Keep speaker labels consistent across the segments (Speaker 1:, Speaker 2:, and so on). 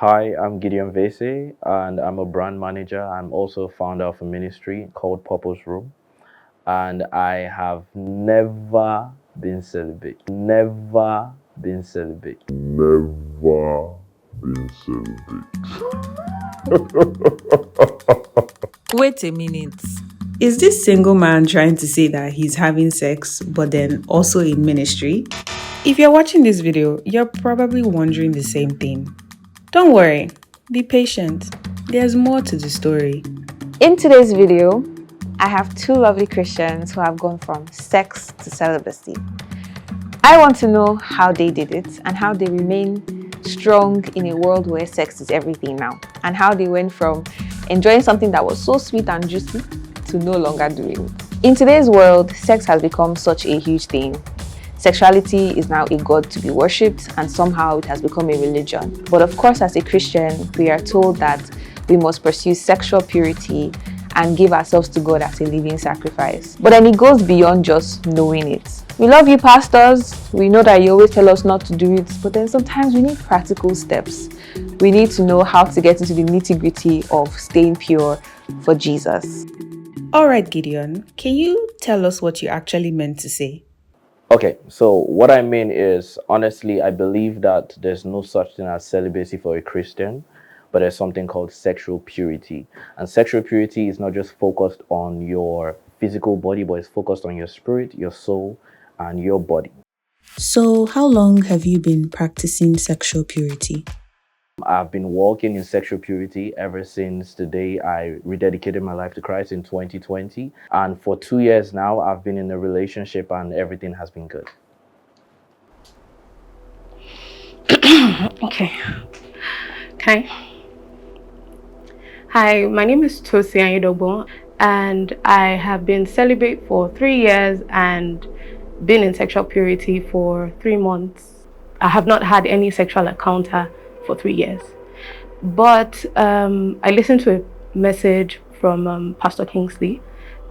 Speaker 1: Hi, I'm Gideon Vese, and I'm a brand manager. I'm also founder of a ministry called Purpose Room, and I have never been celibate. Never been celibate. Never been celibate.
Speaker 2: Wait a minute. Is this single man trying to say that he's having sex but then also in ministry? If you're watching this video, you're probably wondering the same thing. Don't worry, be patient. There's more to the story.
Speaker 3: In today's video, I have two lovely Christians who have gone from sex to celibacy. I want to know how they did it and how they remain strong in a world where sex is everything now, and how they went from enjoying something that was so sweet and juicy to no longer doing it. In today's world, sex has become such a huge thing. Sexuality is now a god to be worshipped, and somehow it has become a religion. But of course, as a Christian, we are told that we must pursue sexual purity and give ourselves to God as a living sacrifice. But then it goes beyond just knowing it. We love you, pastors. We know that you always tell us not to do it, but then sometimes we need practical steps. We need to know how to get into the nitty-gritty of staying pure for Jesus.
Speaker 2: All right, Gideon, can you tell us what you actually meant to say?
Speaker 1: Okay, so what I mean is, honestly, I believe that there's no such thing as celibacy for a Christian, but there's something called sexual purity. And sexual purity is not just focused on your physical body, but it's focused on your spirit, your soul, and your body.
Speaker 2: So, how long have you been practicing sexual purity?
Speaker 1: I've been walking in sexual purity ever since the day I rededicated my life to Christ in 2020. And for 2 years now, I've been in a relationship and everything has been good.
Speaker 4: Okay. Hi, my name is Tosi Anyidogbon, and I have been celibate for 3 years and been in sexual purity for 3 months. I have not had any sexual encounter for 3 years. But I listened to a message from Pastor Kingsley,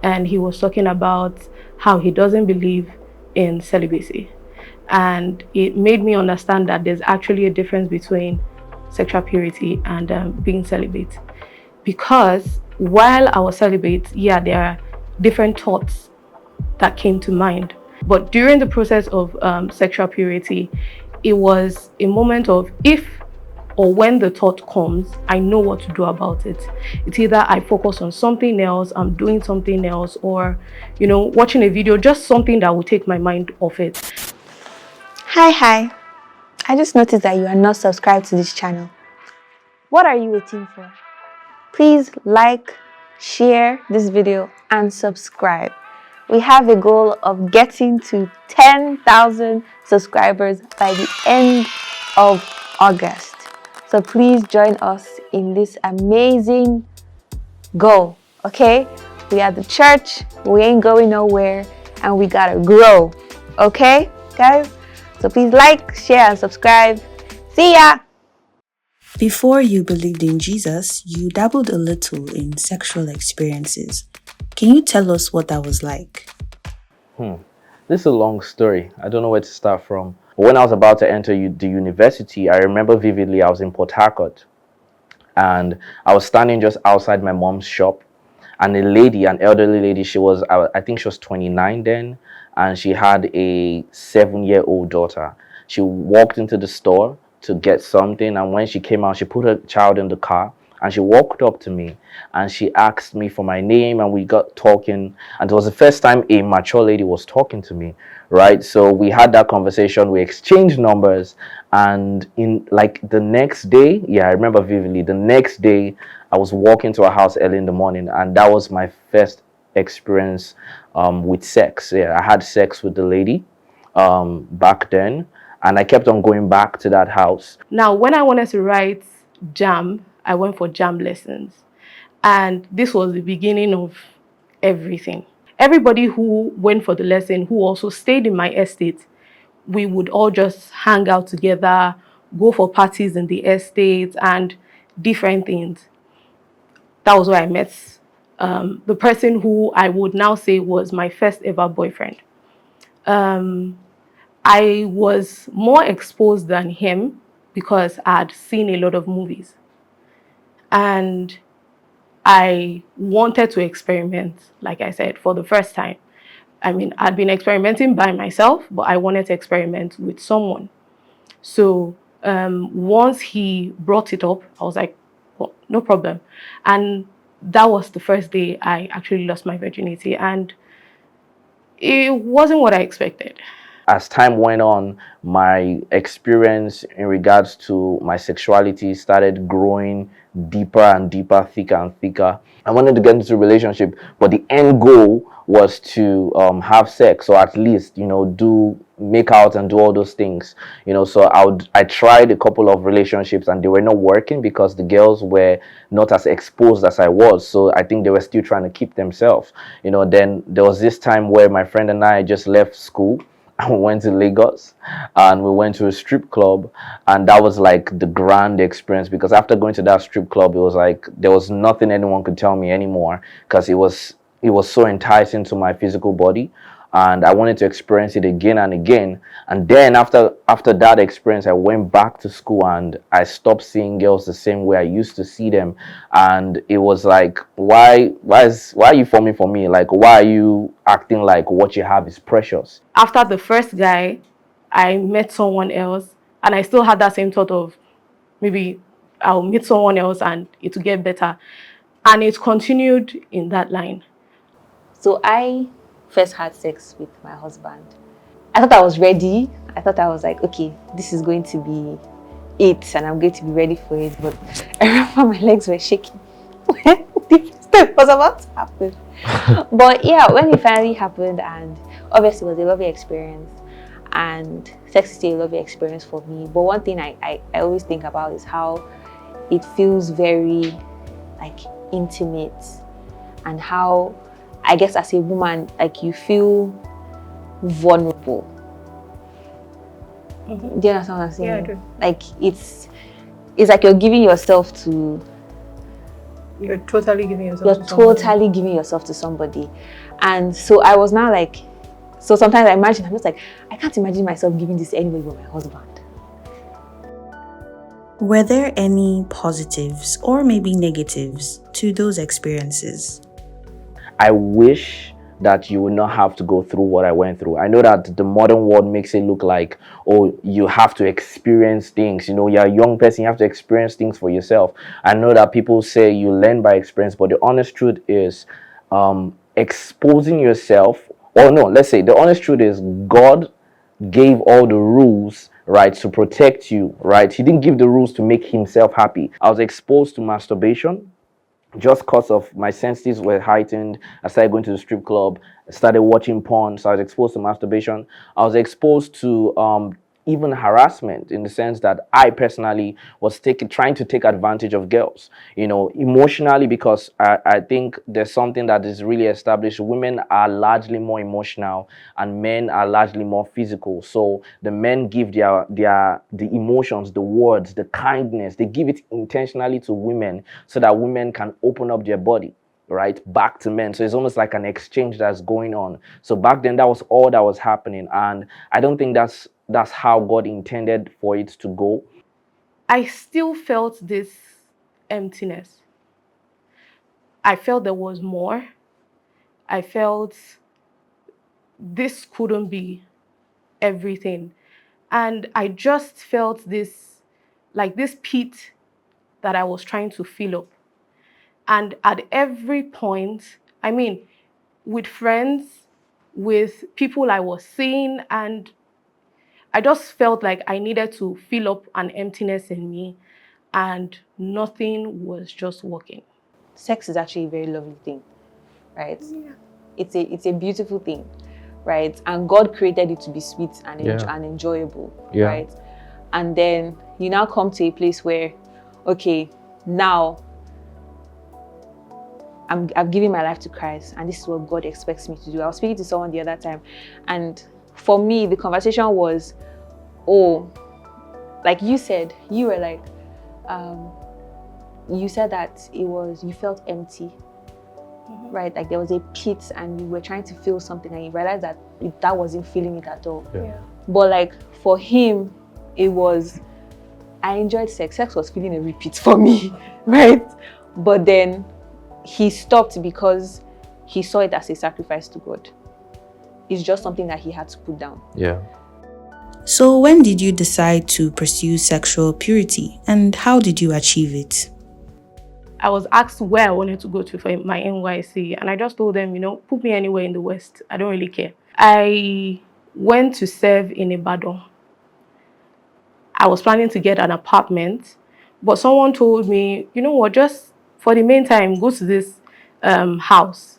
Speaker 4: and he was talking about how he doesn't believe in celibacy. And it made me understand that there's actually a difference between sexual purity and being celibate. Because while I was celibate, yeah, there are different thoughts that came to mind. But during the process of sexual purity, it was a moment of if or when the thought comes, I know what to do about it. It's either I focus on something else, I'm doing something else, or, watching a video, just something that will take my mind off it.
Speaker 3: Hi. I just noticed that you are not subscribed to this channel. What are you waiting for? Please like, share this video, and subscribe. We have a goal of getting to 10,000 subscribers by the end of August. So please join us in this amazing goal, okay? We are the church, we ain't going nowhere, and we gotta grow, okay, guys? So please like, share, and subscribe. See ya!
Speaker 2: Before you believed in Jesus, you dabbled a little in sexual experiences. Can you tell us what that was like?
Speaker 1: This is a long story. I don't know where to start from. But when I was about to enter the university, I remember vividly I was in Port Harcourt. And I was standing just outside my mom's shop. And a lady, an elderly lady, I think she was 29 then. And she had a 7-year-old daughter. She walked into the store to get something. And when she came out, she put her child in the car. And she walked up to me and she asked me for my name, and we got talking. And it was the first time a mature lady was talking to me, right? So we had that conversation, we exchanged numbers, and in like the next day, I remember vividly, the next day I was walking to her house early in the morning, and that was my first experience with sex. I had sex with the lady back then, and I kept on going back to that house.
Speaker 4: Now, when I wanted to write jam, I went for jam lessons. And this was the beginning of everything. Everybody who went for the lesson, who also stayed in my estate, we would all just hang out together, go for parties in the estate and different things. That was where I met the person who I would now say was my first ever boyfriend. I was more exposed than him because I'd seen a lot of movies. And I wanted to experiment, like I said, for the first time. I mean, I'd been experimenting by myself, but I wanted to experiment with someone. So once he brought it up, I was like, well, no problem. And that was the first day I actually lost my virginity. And it wasn't what I expected.
Speaker 1: As time went on, my experience in regards to my sexuality started growing deeper and deeper, thicker and thicker. I wanted to get into a relationship, but the end goal was to have sex, or at least, do make out and do all those things. So I tried a couple of relationships and they were not working because the girls were not as exposed as I was. So I think they were still trying to keep themselves. Then there was this time where my friend and I just left school and we went to Lagos and we went to a strip club, and that was like the grand experience, because after going to that strip club, it was like there was nothing anyone could tell me anymore, because it was so enticing to my physical body, and I wanted to experience it again and again. And then after that experience, I went back to school and I stopped seeing girls the same way I used to see them. And it was like, why are you forming for me? Like, why are you acting like what you have is precious?
Speaker 4: After the first guy, I met someone else, and I still had that same thought of maybe I'll meet someone else and it will get better. And it continued in that line.
Speaker 3: So I first had sex with my husband. I thought I was ready. I thought I was like, okay, this is going to be it and I'm going to be ready for it. But I remember my legs were shaking when the step was about to happen. But yeah, when it finally happened, and obviously it was a lovely experience, and sex is still a lovely experience for me. But one thing I always think about is how it feels very like intimate, and how I guess as a woman, like you feel vulnerable.
Speaker 4: Mm-hmm.
Speaker 3: Do you understand what I'm saying?
Speaker 4: Yeah, I do.
Speaker 3: Like it's like you're giving yourself to.
Speaker 4: You're totally giving yourself
Speaker 3: You're
Speaker 4: to somebody.
Speaker 3: totally giving yourself to somebody, and so I was now like, so sometimes I'm just like, I can't imagine myself giving this to anybody but my husband.
Speaker 2: Were there any positives or maybe negatives to those experiences?
Speaker 1: I wish that you would not have to go through what I went through. I know that the modern world makes it look like, oh, you have to experience things. You're a young person, you have to experience things for yourself. I know that people say you learn by experience, but the honest truth is exposing yourself, or no, let's say the honest truth is God gave all the rules, right, to protect you, right? He didn't give the rules to make himself happy. I was exposed to masturbation just because of my senses were heightened. I started going to the strip club, I started watching porn, so I was exposed to masturbation. I was exposed to even harassment, in the sense that I personally was trying to take advantage of girls, emotionally, because I think there's something that is really established. Women are largely more emotional and men are largely more physical. So the men give the emotions, the words, the kindness, they give it intentionally to women so that women can open up their body, right, back to men. So it's almost like an exchange that's going on. So back then, that was all that was happening, and I don't think that's how God intended for it to go.
Speaker 4: I still felt this emptiness. I felt there was more. I felt this couldn't be everything. And I just felt this, like this pit that I was trying to fill up. And at every point, I mean, with friends, with people I was seeing, and I just felt like I needed to fill up an emptiness in me, and nothing was just working.
Speaker 3: Sex is actually a very lovely thing, right? Yeah. It's a beautiful thing, right? And God created it to be sweet and, and enjoyable, right? And then you now come to a place where, okay, now I've given my life to Christ, and this is what God expects me to do. I was speaking to someone the other time, and for me, the conversation was, oh, like you said, you were like, you said that you felt empty, right? Like there was a pit and you were trying to feel something and you realized that that wasn't feeling it at all.
Speaker 1: Yeah.
Speaker 3: But like for him, it was I enjoyed sex. Sex was feeling a repeat for me, right? But then he stopped because he saw it as a sacrifice to God. It's just something that he had to put down.
Speaker 1: Yeah.
Speaker 2: So, when did you decide to pursue sexual purity and how did you achieve it?
Speaker 4: I was asked where I wanted to go to for my NYC, and I just told them, put me anywhere in the West. I don't really care. I went to serve in Ibadan. I was planning to get an apartment, but someone told me, you know what, just for the meantime, go to this house,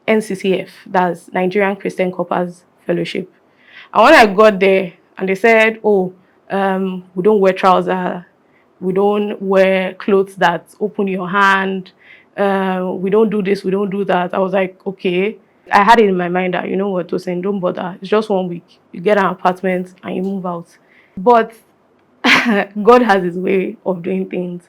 Speaker 4: NCCF, that's Nigerian Christian Corpers Fellowship. And when I got there, and they said, oh, we don't wear trousers, we don't wear clothes that open your hand, we don't do this, we don't do that. I was like, okay. I had it in my mind that, you know what, Tosin, don't bother. It's just 1 week. You get an apartment and you move out. But God has his way of doing things.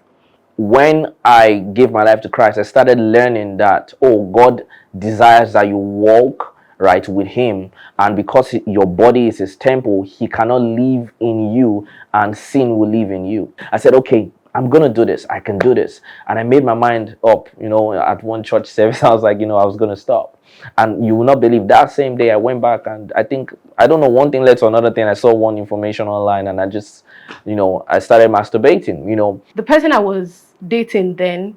Speaker 1: When I gave my life to Christ, I started learning that, oh, God desires that you walk right with him, and because your body is his temple, he cannot live in you and sin will live in you. I said, okay, I'm gonna do this, I can do this. And I made my mind up, at one church service. I was like, I was gonna stop. And you will not believe, that same day I went back, and I don't know, one thing led to another thing. I saw one information online and I just, I started masturbating.
Speaker 4: The person I was dating then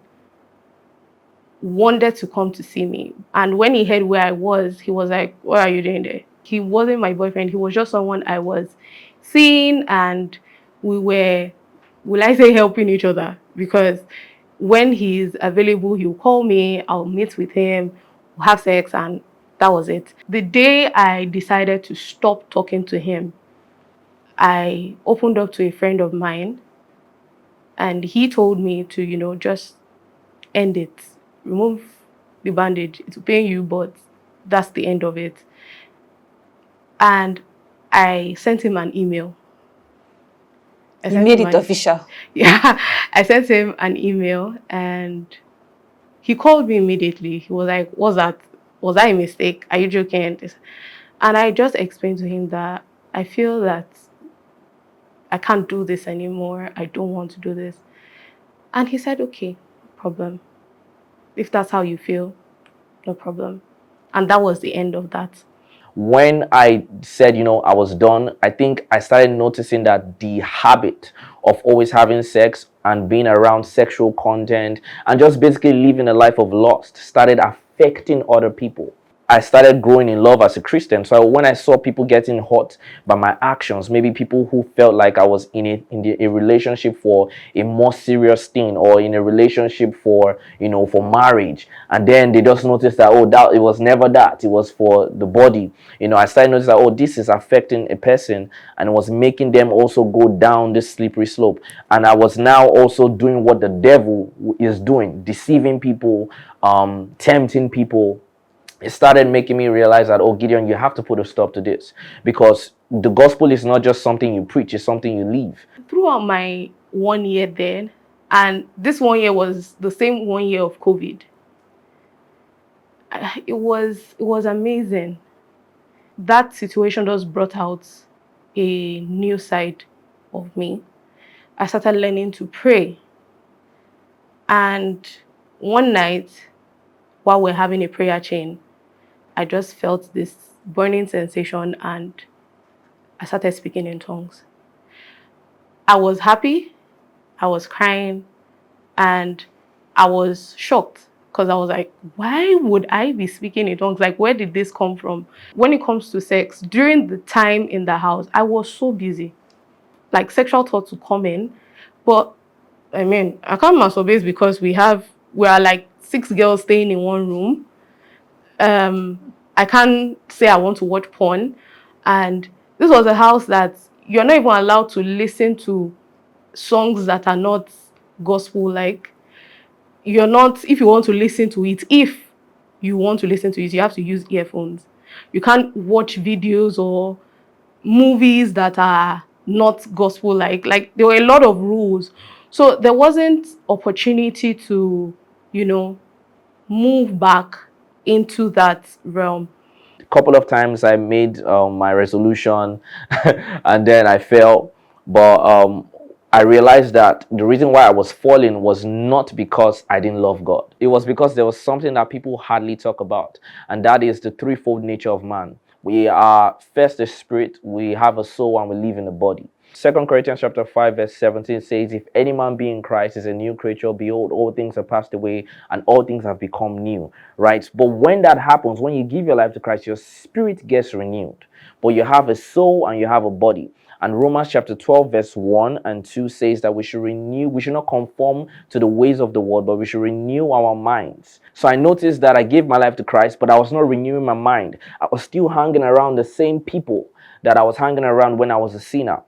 Speaker 4: wanted to come to see me. And when he heard where I was, he was like, what are you doing there? He wasn't my boyfriend. He was just someone I was seeing, and we were, will I say, helping each other, because when he's available, he'll call me, I'll meet with him, we'll have sex, and that was it. The day I decided to stop talking to him, I opened up to a friend of mine, and he told me to, just end it. Remove the bandage. It will pain you, but that's the end of it. And I sent him an email.
Speaker 3: You made it official.
Speaker 4: Yeah, I sent him an email and he called me immediately. He was like, what's that? Was that a mistake? Are you joking? And I just explained to him that I feel that I can't do this anymore. I don't want to do this. And he said, okay, no problem. If that's how you feel, no problem. And that was the end of that.
Speaker 1: When I said, I was done, I think I started noticing that the habit of always having sex and being around sexual content and just basically living a life of lust started affecting other people. I started growing in love as a Christian. So when I saw people getting hurt by my actions, maybe people who felt like I was a relationship for a more serious thing, or in a relationship for, for marriage, and then they just noticed that, oh, that it was never that, it was for the body. I started noticing that, oh, this is affecting a person, and it was making them also go down this slippery slope. And I was now also doing what the devil is doing, deceiving people, tempting people. It started making me realize that, oh, Gideon, you have to put a stop to this, because the gospel is not just something you preach, it's something you live.
Speaker 4: Throughout my 1 year there, and this 1 year was the same 1 year of COVID, it was amazing. That situation just brought out a new side of me. I started learning to pray. And one night, while we're having a prayer chain, I just felt this burning sensation and I started speaking in tongues. I was happy, I was crying, and I was shocked because I was like, why would I be speaking in tongues? Like, where did this come from? When it comes to sex, during the time in the house, I was so busy. Like, sexual thoughts would come in, but I mean, I can't masturbate because we are like 6 girls staying in one room. I can't say I want to watch porn. And this was a house that you're not even allowed to listen to songs that are not gospel like. You're not, if you want to listen to it, if you want to listen to it, you have to use earphones. You can't watch videos or movies that are not gospel like there were a lot of rules, so there wasn't opportunity to, you know, move back into that realm.
Speaker 1: A couple of times I made my resolution and then I failed. But I realized that the reason why I was falling was not because I didn't love God. It was because there was something that people hardly talk about, and that is the threefold nature of man. We are first a spirit, we have a soul, and we live in a body. 2 Corinthians chapter 5 verse 17 says, if any man be in Christ is a new creature, behold, all things have passed away and all things have become new, right? But when that happens, when you give your life to Christ, your spirit gets renewed, but you have a soul and you have a body. And Romans chapter 12 verse 1 and 2 says that we should not conform to the ways of the world, but we should renew our minds. So I noticed that I gave my life to Christ, but I was not renewing my mind. I was still hanging around the same people that I was hanging around when I was a sinner.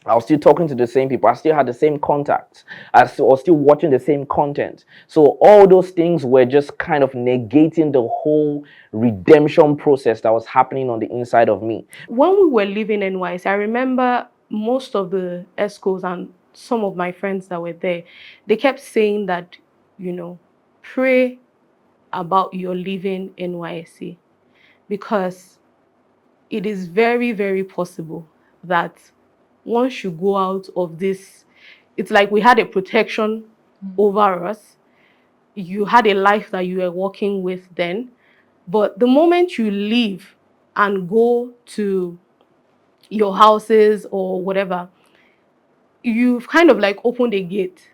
Speaker 1: I was still talking to the same people. I still had the same contacts. Was still watching the same content. So all those things were just kind of negating the whole redemption process that was happening on the inside of me.
Speaker 4: When we were living in NYC, I remember most of the ESCOs and some of my friends that were there, they kept saying that, pray about your living in NYC, because it is very, very possible that once you go out of this, it's like we had a protection over us. You had a life that you were working with then, but the moment you leave and go to your houses or whatever, you've kind of like opened a gate.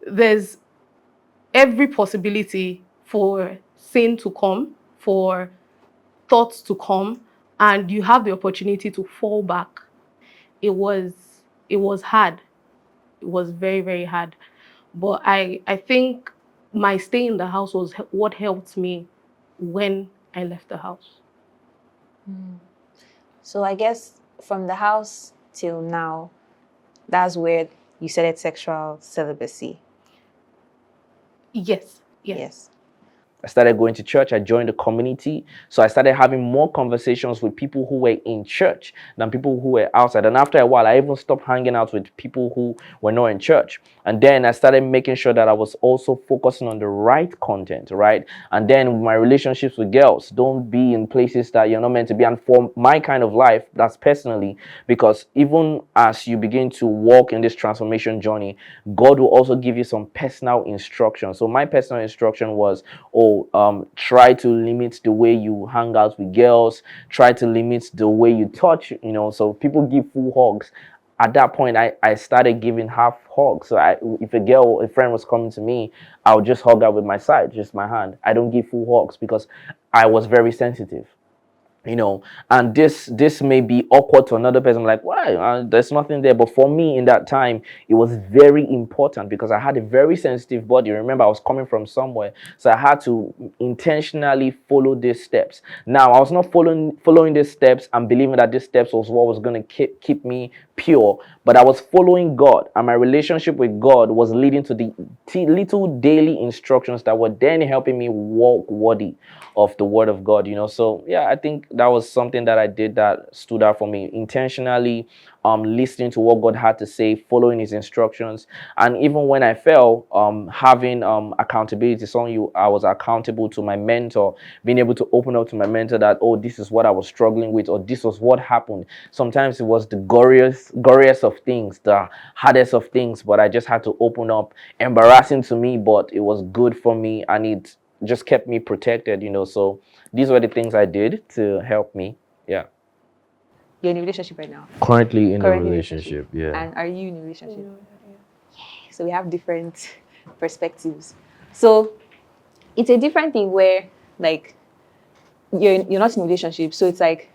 Speaker 4: There's every possibility for sin to come, for thoughts to come, and you have the opportunity to fall back. It was hard. It was very, very hard. But I think my stay in the house was what helped me when I left the house.
Speaker 3: So I guess from the house till now, that's where you started sexual celibacy.
Speaker 4: Yes.
Speaker 3: Yes.
Speaker 1: I started going to church. I joined the community. So I started having more conversations with people who were in church than people who were outside. And after a while, I even stopped hanging out with people who were not in church. And then I started making sure that I was also focusing on the right content, right? And then my relationships with girls, don't be in places that you're not meant to be. And for my kind of life, that's personally, because even as you begin to walk in this transformation journey, God will also give you some personal instructions. So my personal instruction was, try to limit the way you hang out with girls, try to limit the way you touch, so people give full hugs. At that point, I started giving half hugs. So if a friend was coming to me, I would just hug her with my side, just my hand. I don't give full hugs because I was very sensitive. And this may be awkward to another person, like, why, there's nothing there, but for me in that time it was very important because I had a very sensitive body. Remember, I was coming from somewhere, so I had to intentionally follow these steps. Now I was not following these steps and believing that these steps was what was going to keep me pure, but I was following God, and my relationship with God was leading to the little daily instructions that were then helping me walk worthy of the word of God. So yeah, I think that was something that I did that stood out for me, intentionally listening to what God had to say, following his instructions. And even when I fell, having accountability. I was accountable to my mentor, being able to open up to my mentor that, oh, this is what I was struggling with, or this was what happened. Sometimes it was the goriest of things, the hardest of things, but I just had to open up. Embarrassing to me, but it was good for me, and it just kept me protected. So these were the things I did to help me. Yeah.
Speaker 3: You're in a relationship right now.
Speaker 1: Currently in a
Speaker 3: Currently
Speaker 1: relationship, yeah.
Speaker 3: And are you in a relationship? So we have different perspectives. So it's a different thing where, like, you're not in a relationship, so it's like,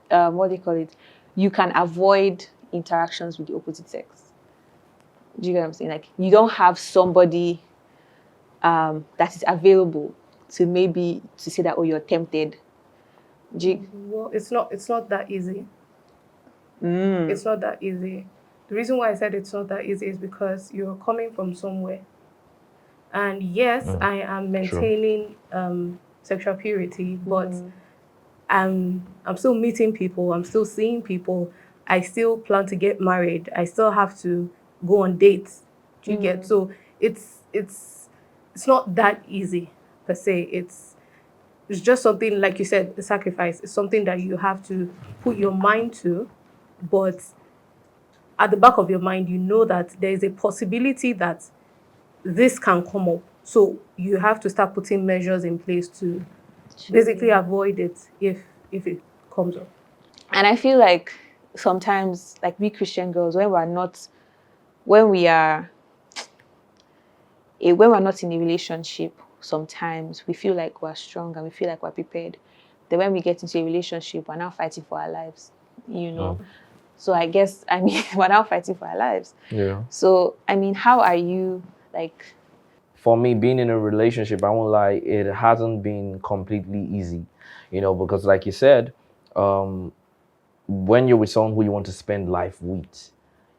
Speaker 3: what do you call it? You can avoid interactions with the opposite sex. Do you get what I'm saying? Like, you don't have somebody that is available to maybe to say that, oh, you're tempted.
Speaker 4: Well, it's not that easy. It's not that easy. The reason why I said it's not that easy is because you're coming from somewhere. And yes, I am maintaining sexual purity, but I'm still meeting people, I'm still seeing people, I still plan to get married, I still have to go on dates. Do you get? So it's not that easy per se. It's just something, like you said, the sacrifice. It's something that you have to put your mind to, but at the back of your mind, you know that there is a possibility that this can come up. So you have to start putting measures in place to basically avoid it if it comes up.
Speaker 3: And I feel like sometimes, like we Christian girls, when we are when we're not in a relationship, sometimes we feel like we're strong and we feel like we're prepared. Then when we get into a relationship, we're now fighting for our lives, you know. So I guess, I mean, we're now fighting for our lives.
Speaker 1: Yeah.
Speaker 3: So, I mean, how are you, like...
Speaker 1: For me, being in a relationship, I won't lie, it hasn't been completely easy, because like you said, um, when you're with someone who you want to spend life with,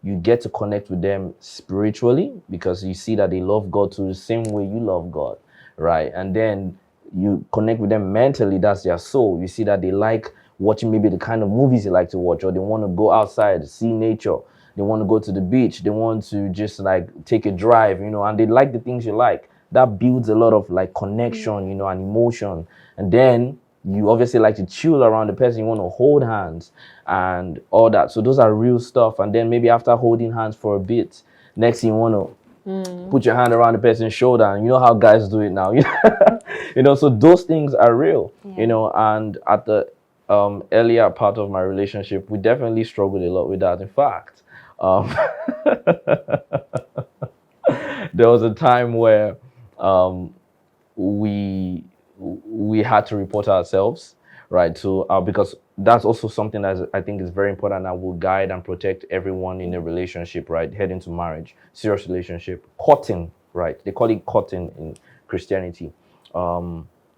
Speaker 1: you get to connect with them spiritually because you see that they love God to the same way you love God, right? And then you connect with them mentally, that's their soul. You see that they like watching maybe the kind of movies you like to watch, or they want to go outside, see nature. They want to go to the beach. They want to just like take a drive, and they like the things you like. That builds a lot of like connection, and emotion. And then you obviously like to chill around the person. You want to hold hands and all that. So those are real stuff. And then maybe after holding hands for a bit, next thing you want to put your hand around the person's shoulder. And you know how guys do it now. So those things are real, and at the earlier part of my relationship, we definitely struggled a lot with that. In fact, um, there was a time where um, we we had to report ourselves, right? To because that's also something that I think is very important and will guide and protect everyone in a relationship, right? Heading to marriage, serious relationship, courting, right? They call it courting in Christianity.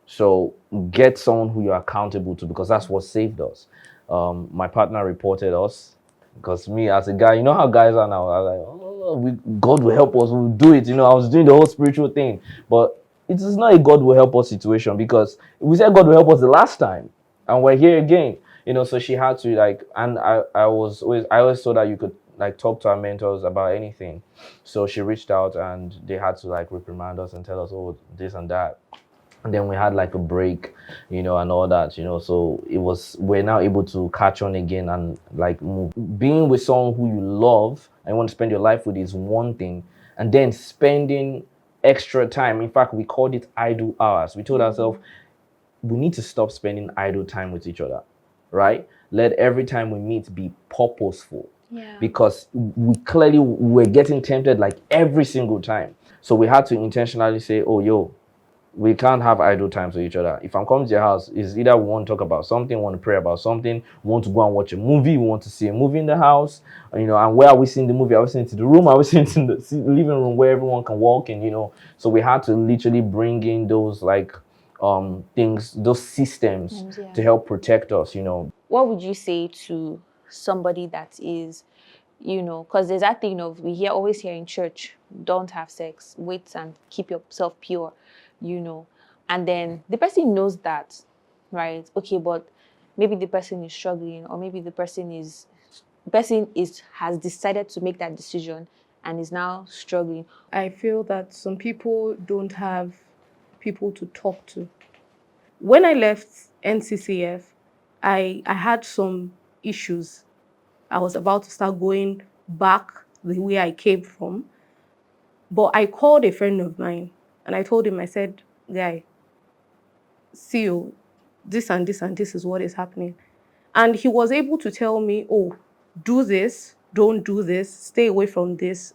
Speaker 1: So get someone who you're accountable to because that's what saved us. My partner reported us because me as a guy, you know how guys are now. I was like, oh, God will help us. We'll do it. I was doing the whole spiritual thing, but it is not a God will help us situation because we said God will help us the last time, and we're here again. So she had to like, and I always thought that you could like talk to our mentors about anything. So she reached out and they had to like reprimand us and tell us, oh, this and that. And then we had like a break, and all that, so we're now able to catch on again and like move. Being with someone who you love and want to spend your life with is one thing, and then spending extra time. In fact, we called it idle hours. We told ourselves we need to stop spending idle time with each other, right? Let every time we meet be purposeful.
Speaker 3: Yeah.
Speaker 1: Because we clearly were getting tempted like every single time. So we had to intentionally say, oh, yo, we can't have idle times with each other. If I'm coming to your house, it's either we want to talk about something, want to pray about something, want to go and watch a movie, we want to see a movie in the house, and where are we seeing the movie? Are we seeing it in the room? Are we seeing it in the living room where everyone can walk in, So we had to literally bring in those like things, those systems to help protect us,
Speaker 3: What would you say to somebody that is, because there's that thing of always hear in church, don't have sex, wait and keep yourself pure, and then the person knows that, right? Okay, but maybe the person is struggling, or maybe the person has decided to make that decision and is now struggling.
Speaker 4: I feel that some people don't have people to talk to. When I left NCCF, I had some issues. I was about to start going back the way I came from. But I called a friend of mine and I told him, I said, guy, see you, this and this and this is what is happening. And he was able to tell me, oh, do this, don't do this, stay away from this.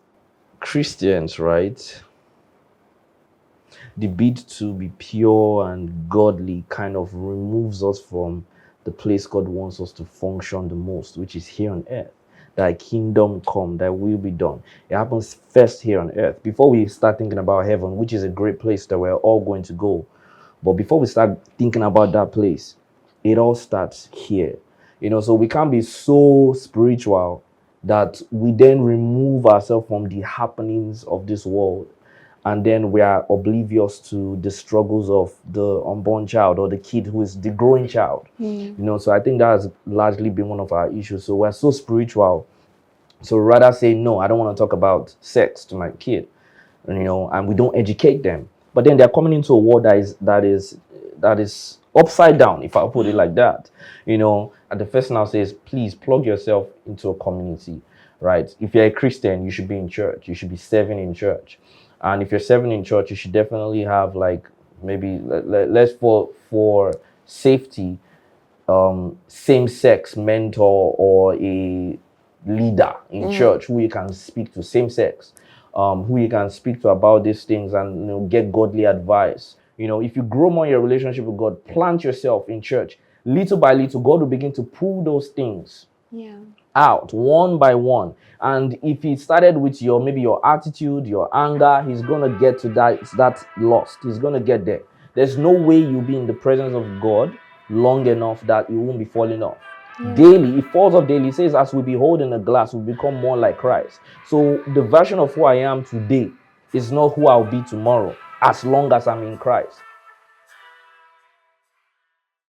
Speaker 1: Christians, right? The bid to be pure and godly kind of removes us from the place God wants us to function the most, which is here on earth. Thy kingdom come, thy will be done. It happens first here on earth before we start thinking about heaven, which is a great place that we're all going to go. But before we start thinking about that place, it all starts here. So we can't be so spiritual that we then remove ourselves from the happenings of this world, and then we are oblivious to the struggles of the unborn child or the kid who is the growing child. So I think that has largely been one of our issues. So we're so spiritual, so rather say no, I don't want to talk about sex to my kid, and we don't educate them. But then they're coming into a world that is upside down, if I put it like that. And the first thing I'll say is, please plug yourself into a community, right? If you're a Christian, you should be in church. You should be serving in church. And if you're serving in church, you should definitely have like maybe let's for safety, same-sex mentor or a leader in church who you can speak to, same sex, who you can speak to about these things and get godly advice. If you grow more in your relationship with God, plant yourself in church. Little by little, God will begin to pull those things out one by one. And if he started with maybe your attitude, your anger, he's gonna get to that lost. He's gonna get there. There's no way you'll be in the presence of God long enough that it won't be falling off. Daily, it falls off daily. It says, as we behold in a glass, we become more like Christ. So the version of who I am today is not who I'll be tomorrow, as long as I'm in Christ.